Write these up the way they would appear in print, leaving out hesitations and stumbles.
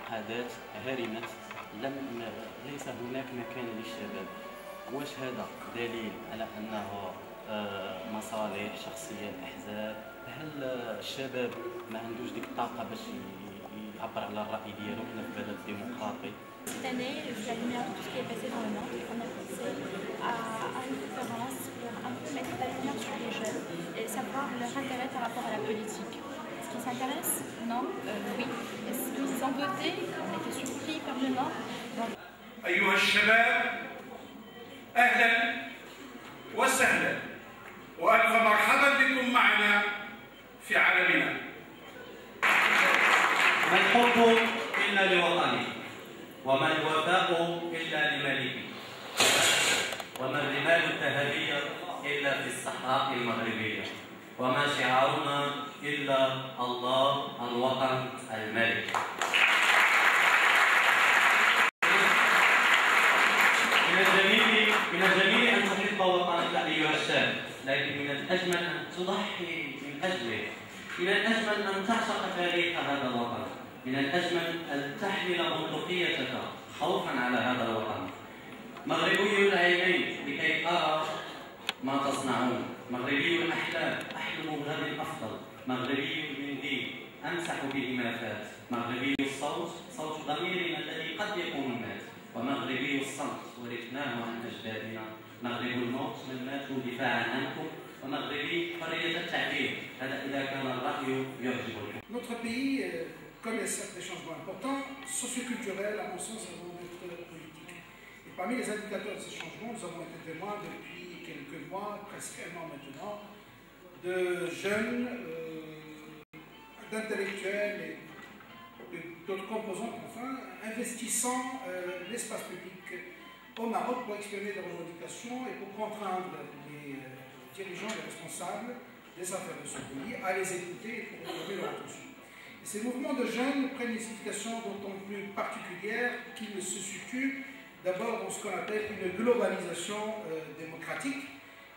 انعقادات هرمت ليس هناك مكان للشباب. واش هذا دليل على أنه مصالح شخصية الأحزاب؟ هل الشباب ما عندوش ديك الطاقة باش يعبر على الرأي ديالو في بلد ديمقراطي؟ Cette année, je suis la lumière de tout ce qui est passé dans le monde. On a pensé à une conférence pour un peu mettre la lumière sur les jeunes et savoir leur intérêt par rapport à la politique. Est-ce qu'ils s'intéressent? Non? Oui. Est-ce qu'ils ont voté? On était surpris par le non. أيها الشباب، أهلا وسهلا وألف مرحبا بكم معنا في عالمنا. ما الحب إلا لوطنه، وما الوفاء إلا لملكه، وما الرمال الذهبية إلا في الصحراء المغربية، وما شعارنا إلا الله الوطن الملك. من الجميل أن تحب وطنك أيها الشاب، لكن من الأجمل أن تضحي من أجله، من الأجمل أن تعشق تاريخ هذا الوطن، من الأجمل أن تحمل بندقيتك خوفا على هذا الوطن. مغربي العينين لكي أرى ما تصنعون، مغربي الأحلام أحلم بغد أفضل، مغربي المنديل أمسح به ما فات، مغربي الصوت صوت ضميرنا الذي قد يكون مات، ومغربي الصمت ورثناه عن أجدادنا، مغرب الموت من ماتوا دفاعا عنكم، ومغربي حرية التعبير، هذا إذا كان الرأي يعجبكم. Notre pays connaît certes des changements importants, socioculturels, à mon sens, avant d'être politiques. Et parmi les indicateurs de ces changements, nous avons été témoins depuis quelques mois, presque un an maintenant, de jeunes, d'intellectuels et d'autres composantes, enfin, investissant l'espace public au Maroc pour exprimer leurs revendications et pour contraindre les dirigeants, les responsables des affaires de ce pays à les écouter et pour retrouver leur attention. Et ces mouvements de jeunes prennent une signification d'autant plus particulière qu'ils se situent d'abord dans ce qu'on appelle une globalisation démocratique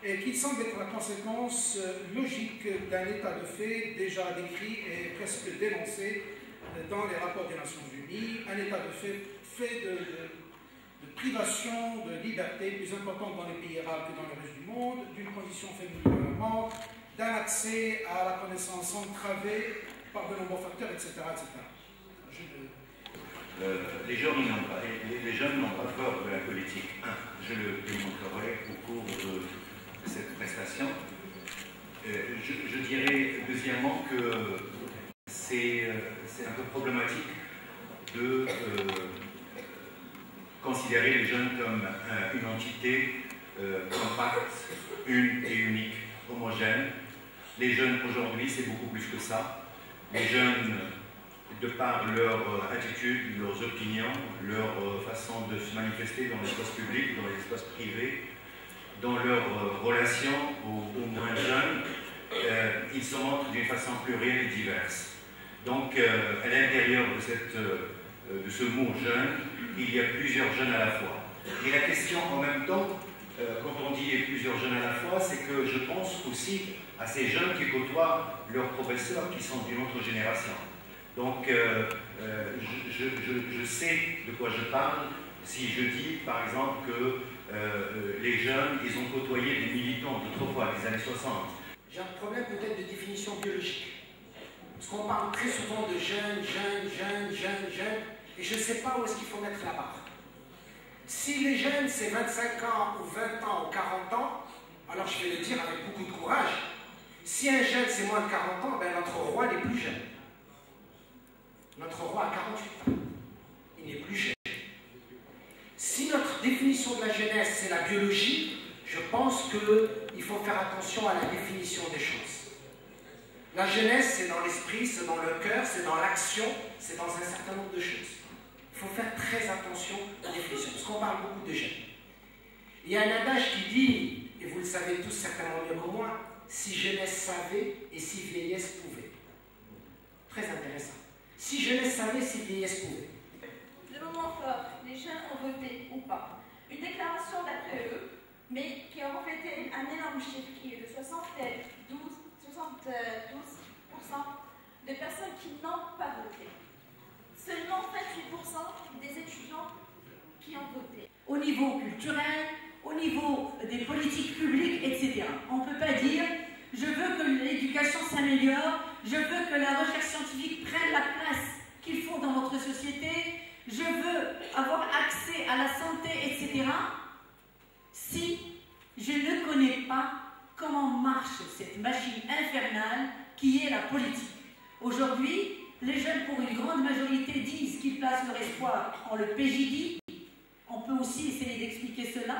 et qui semble être la conséquence logique d'un état de fait déjà décrit et presque dénoncé dans les rapports des Nations Unies, un état de fait de privation de liberté plus importante dans les pays arabes que dans le reste du monde, d'une condition féminine de la mort, d'un accès à la connaissance entravée par de nombreux facteurs, etc. etc. Les jeunes n'ont pas peur de la politique. Je le démontrerai au cours de cette prestation. Je dirais deuxièmement que c'est un peu problématique de considérer les jeunes comme une entité compacte, une et unique, homogène. Les jeunes aujourd'hui, c'est beaucoup plus que ça. Les jeunes, de par leur attitude, leurs opinions, leur façon de se manifester dans l'espace public, dans l'espace privé, dans leurs relations aux moins jeunes, ils se montrent d'une façon plurielle et diverse. Donc, à l'intérieur de ce mot jeune, il y a plusieurs jeunes à la fois. Et la question en même temps, quand on dit plusieurs jeunes à la fois, c'est que je pense aussi à ces jeunes qui côtoient leurs professeurs qui sont d'une autre génération. Donc, je sais de quoi je parle si je dis, par exemple, que les jeunes, ils ont côtoyé des militants d'autrefois, des années 60. J'ai un problème peut-être de définition biologique. Parce qu'on parle très souvent de jeunes, et je ne sais pas où est-ce qu'il faut mettre la barre. Si les jeunes, c'est 25 ans, ou 20 ans, ou 40 ans, alors je vais le dire avec beaucoup de courage, si un jeune, c'est moins de 40 ans, ben notre roi n'est plus jeune. Notre roi a 48 ans. Il n'est plus jeune. Si notre définition de la jeunesse, c'est la biologie, je pense qu'il faut faire attention à la définition des choses. La jeunesse, c'est dans l'esprit, c'est dans le cœur, c'est dans l'action, c'est dans un certain nombre de choses. Il faut faire très attention aux définitions, parce qu'on parle beaucoup de jeunes. Il y a un adage qui dit, et vous le savez tous certainement mieux que moi, si jeunesse savait et si vieillesse pouvait. Très intéressant. Si jeunesse savait, si vieillesse pouvait. Le moment fort, les jeunes ont voté ou pas. Une déclaration d'après eux, mais qui a reflété un énorme chiffre qui est de 72% de personnes qui n'ont pas voté. seulement 28% des étudiants qui ont voté. Au niveau culturel, au niveau des politiques publiques, etc. On ne peut pas dire « je veux que l'éducation s'améliore, je veux que la recherche scientifique prenne la place qu'il faut dans notre société, je veux avoir accès à la santé, etc. » si je ne connais pas comment marche cette machine infernale qui est la politique. Aujourd'hui, les jeunes, pour une grande majorité, disent qu'ils placent leur espoir en le PJD. On peut aussi essayer d'expliquer cela,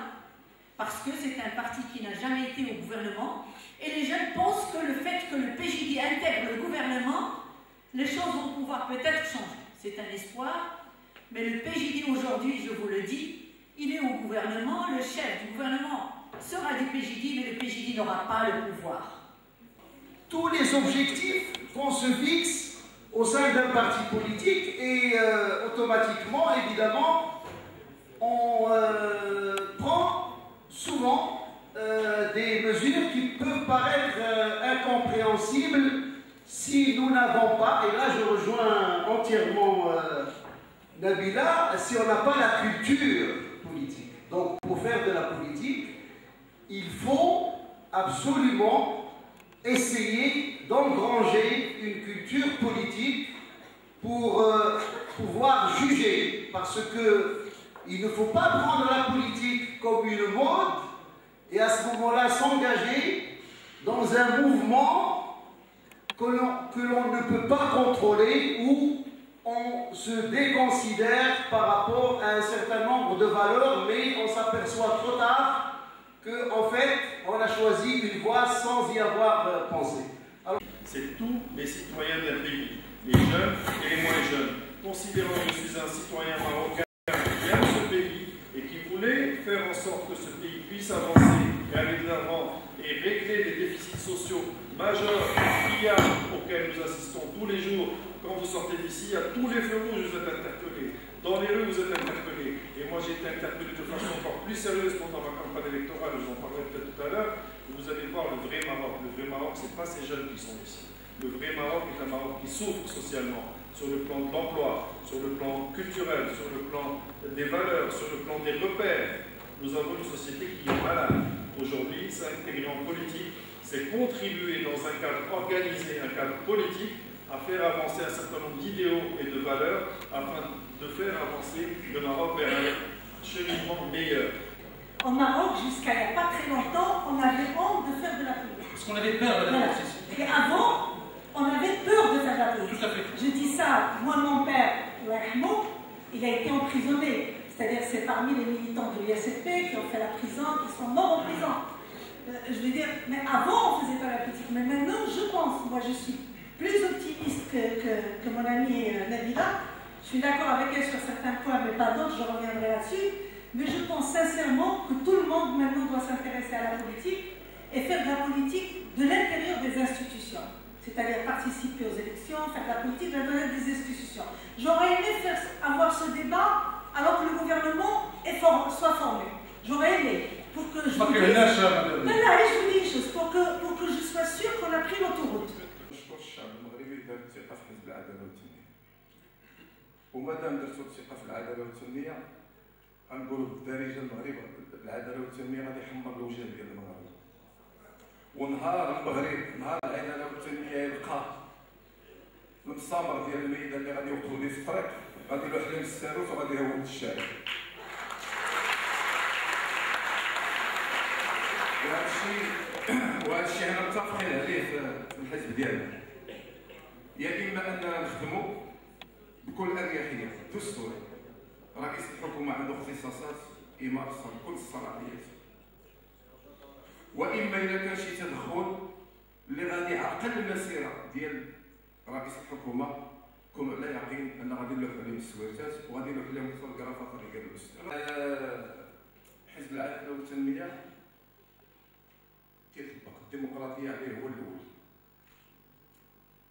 parce que c'est un parti qui n'a jamais été au gouvernement, et les jeunes pensent que le fait que le PJD intègre le gouvernement, les choses vont pouvoir peut-être changer. C'est un espoir, mais le PJD aujourd'hui, je vous le dis, il est au gouvernement, le chef du gouvernement sera du PJD, mais le PJD n'aura pas le pouvoir. Tous les objectifs qu'on se fixe au sein d'un parti politique et automatiquement, évidemment, on prend souvent des mesures qui peuvent paraître incompréhensibles si nous n'avons pas, et là je rejoins entièrement Nabila, si on n'a pas la culture politique. Donc pour faire de la politique, il faut absolument essayer d'engranger une culture politique pour pouvoir juger, parce que il ne faut pas prendre la politique comme une mode et à ce moment-là s'engager dans un mouvement que l'on ne peut pas contrôler, où on se déconsidère par rapport à un certain nombre de valeurs, mais on s'aperçoit trop tard qu'en fait, on a choisi une voie sans y avoir pensé. C'est tous les citoyens d'un pays, les jeunes et les moins jeunes. Considérant que je suis un citoyen marocain qui aime ce pays et qui voulait faire en sorte que ce pays puisse avancer et aller de l'avant et régler les déficits sociaux majeurs auxquels nous assistons tous les jours. Quand vous sortez d'ici, à tous les feux rouges, vous êtes interpellés. Dans les rues, vous êtes interpellés. Et moi, j'ai été interpellé de façon encore plus sérieuse pendant ma campagne électorale, j'en parlerai peut-être tout à l'heure. Vous allez voir le vrai Maroc. Le vrai Maroc, ce n'est pas ces jeunes qui sont ici. Le vrai Maroc est un Maroc qui souffre socialement, sur le plan de l'emploi, sur le plan culturel, sur le plan des valeurs, sur le plan des repères. Nous avons une société qui est malade. Aujourd'hui, s'intégrer en politique, c'est contribuer dans un cadre organisé, un cadre politique, à faire avancer un certain nombre d'idéaux et de valeurs afin de faire avancer le Maroc vers un cheminement meilleur. Au Maroc, jusqu'à il n'y a pas très longtemps, on avait honte de faire de la politique. Parce qu'on avait peur de la politique. Et avant, on avait peur de faire de la politique. Tout à fait. Je dis ça, moi, mon père, il a été emprisonné. C'est-à-dire que c'est parmi les militants de l'ISFP qui ont fait la prison, qui sont morts en prison. Je veux dire, mais avant, on ne faisait pas la politique. Mais maintenant, je pense, moi, je suis plus optimiste que mon amie Nabila. Je suis d'accord avec elle sur certains points, mais pas d'autres, je reviendrai là-dessus. Mais je pense sincèrement que tout le monde maintenant doit s'intéresser à la politique et faire de la politique de l'intérieur des institutions. C'est-à-dire participer aux élections, faire de la politique de l'intérieur des institutions. J'aurais aimé avoir ce débat alors que le gouvernement soit formé. J'aurais aimé. Pour que je vous dise une chose, pour que je sois sûre qu'on a pris l'autoroute. ومادام درتو الثقه في العداله والتنميه غنقولوا بالدارجه المغرب العداله والتنميه غادي يحمر الوجه ديال المغرب. ونهار المغرب نهار العداله والتنميه يلقى المسامر ديال الميدان اللي غادي يوقفوا ليه في الطريق غادي يلوح لهم الساروت وغادي يهود الشارع. وهذا الشيء حنا متفقين عليه في الحزب ديالنا. يا اما اننا نخدموا بكل اريحيه دستور رئيس الحكومه عنده اختصاصات يمارس كل الصلاحيات، واما اذا كان شي تدخل اللي غادي يعقل المسيره ديال رئيس الحكومه كونوا على يقين ان غادي نلوح عليهم السويرتات وغادي نلوح عليهم الفوتوغرافات اللي قالوا الاستاذ. حزب العداله والتنميه تيطبق الديمقراطيه عليه هو الاول،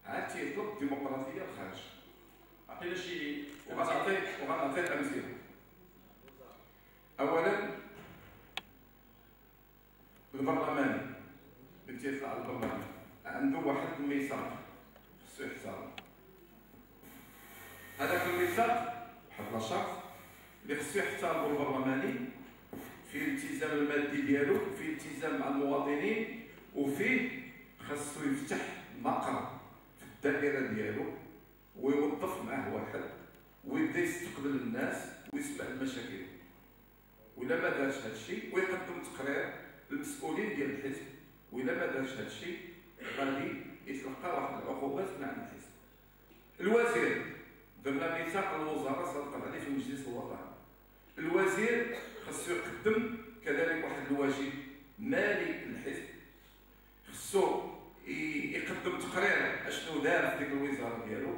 عاد تيطلب الديمقراطيه الخارج. عطينا شي وغنعطيك امثله. اولا البرلمان اللي تيطلع البرلمان عنده واحد الميثاق خصو يحترم. هذاك الميثاق واحد لاشارت اللي خصو يحترمو البرلماني فيه الالتزام المادي ديالو، فيه الالتزام مع المواطنين، وفيه خاصو يفتح مقر في الدائره ديالو ويوظف معاه واحد ويبدا يستقبل الناس ويسمع المشاكل. وإلا ما دارش هذا الشيء ويقدم تقرير للمسؤولين ديال الحزب، وإلا ما دارش هذا الشيء غادي يتلقى واحد العقوبات من عند الحزب. الوزير ضمن ميثاق الوزاره صادق عليه في المجلس الوطني، الوزير خصو يقدم كذلك واحد الواجب مالي للحزب، خصو يقدم تقرير اشنو دار في ديك الوزاره ديالو.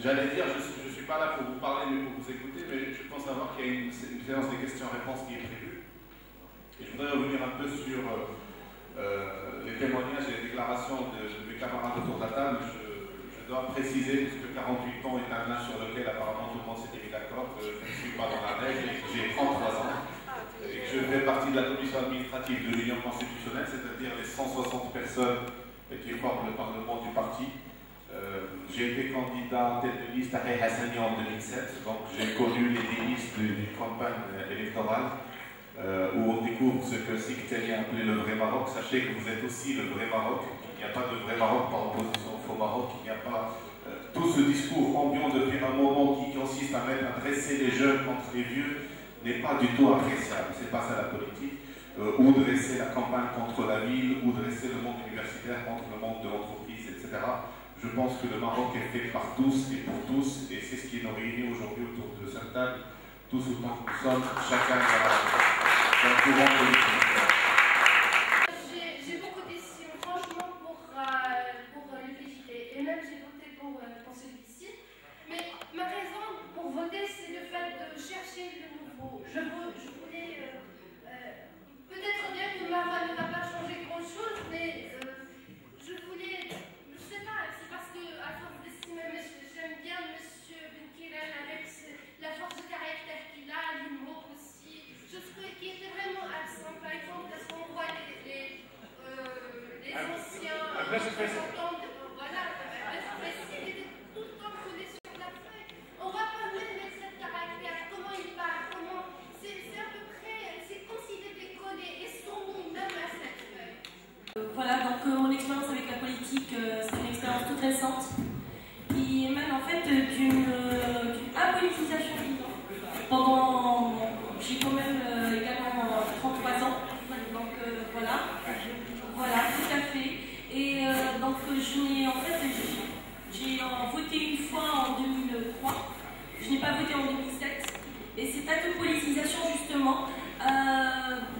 J'allais dire, je ne suis pas là pour vous parler mais pour vous écouter, mais je pense savoir qu'il y a une séance des questions-réponses qui est prévue. Et je voudrais revenir un peu sur les témoignages et les déclarations de mes camarades autour de la table. Je dois préciser, parce que 48 ans est un âge sur lequel apparemment tout le monde s'était mis d'accord, que je ne suis pas dans la règle et que j'ai 33 ans. Et que je fais partie de la commission administrative de l'Union constitutionnelle, c'est-à-dire les 160 personnes qui forment le parlement du parti. J'ai été candidat en tête de liste à Hassani en 2007, donc j'ai connu les délices d'une campagne électorale où on découvre ce que Sikhtani a appelé le vrai Maroc. Sachez que vous êtes aussi le vrai Maroc, qu'il n'y a pas de vrai Maroc par opposition au faux Maroc, qu'il n'y a pas tout ce discours ambiant depuis un moment qui consiste à dresser les jeunes contre les vieux n'est pas du tout appréciable, c'est pas ça la politique. Ou dresser la campagne contre la ville, ou dresser le monde universitaire contre le monde de l'entreprise, etc. Je pense que le Maroc est fait par tous et pour tous, et c'est ce qui nous réunit aujourd'hui autour de cette table, tous autant que nous sommes, chacun d'un courant politique. J'ai beaucoup déçu, franchement, pour le PJT, et même j'ai voté pour celui-ci. Mais ma raison pour voter, c'est le fait de chercher le nouveau. Je voulais, peut-être bien que ma voix ne va pas changer grand-chose, mais je voulais, je ne sais pas, c'est parce que à force d'estimer, j'aime bien M. Benkiran avec la force de caractère qu'il a, l'humour aussi, je trouvais qu'il était vraiment absent. Par exemple, parce qu'on voit les anciens représentants, voilà, il était tout le temps collé sur la feuille. On ne va pas même mettre ce caractère, comment il parle, comment, c'est à peu près, c'est comme s'il était collé et son nom même à cette feuille. Voilà, donc mon expérience avec la politique, c'est une expérience toute récente qui émane en fait d'une apolitisation vivante. J'ai quand même également 33 ans, donc voilà, tout à fait. Et donc j'ai voté une fois en 2003, je n'ai pas voté en 2007, et cette apolitisation justement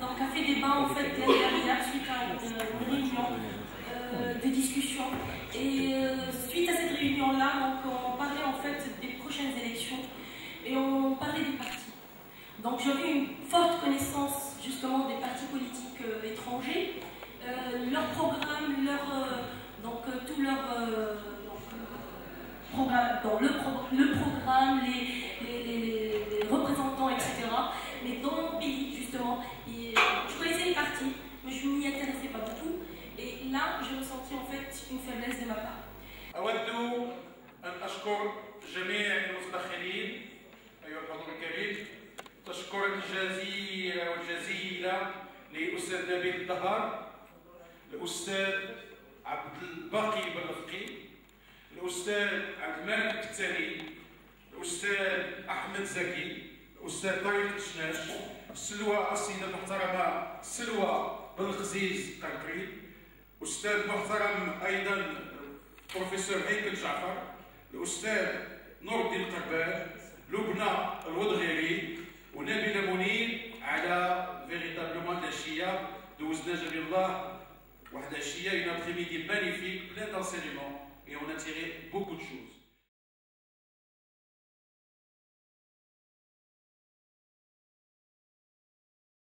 donc a fait débat en fait l'année dernière suite à une réunion de discussion. Et suite à cette réunion-là, on parlait en fait des prochaines élections et on parlait des partis. Donc j'avais une forte connaissance justement des partis politiques étrangers, leur programme, le programme, les représentants, etc. Mais dans mon pays, justement, je connaissais les partis, mais je ne m'y intéressais pas du tout. Et là, j'ai ressenti en fait une faiblesse de ma part. أود أن أشكر جميع المتدخلين أيها الحضور الكريم، تشكرا جزيلا للأستاذ نبيل الدهر، الأستاذ عبد الباقي بلفقي، الأستاذ عبد الملك التالي، الأستاذ أحمد زكي، الأستاذ طارق الشناش، السيدة المحترمة سلوى بن الخزيز قرقري، أستاذ محترم أيضا بروفيسور هيكل جعفر، الأستاذ نور الدين القربال، لبنى الوضغيري ونبيلة منير على فيريتابلومون العشية دوزنا جميع الله واحد العشية une après-midi magnifique, plein d'enseignements et on a tiré beaucoup de choses.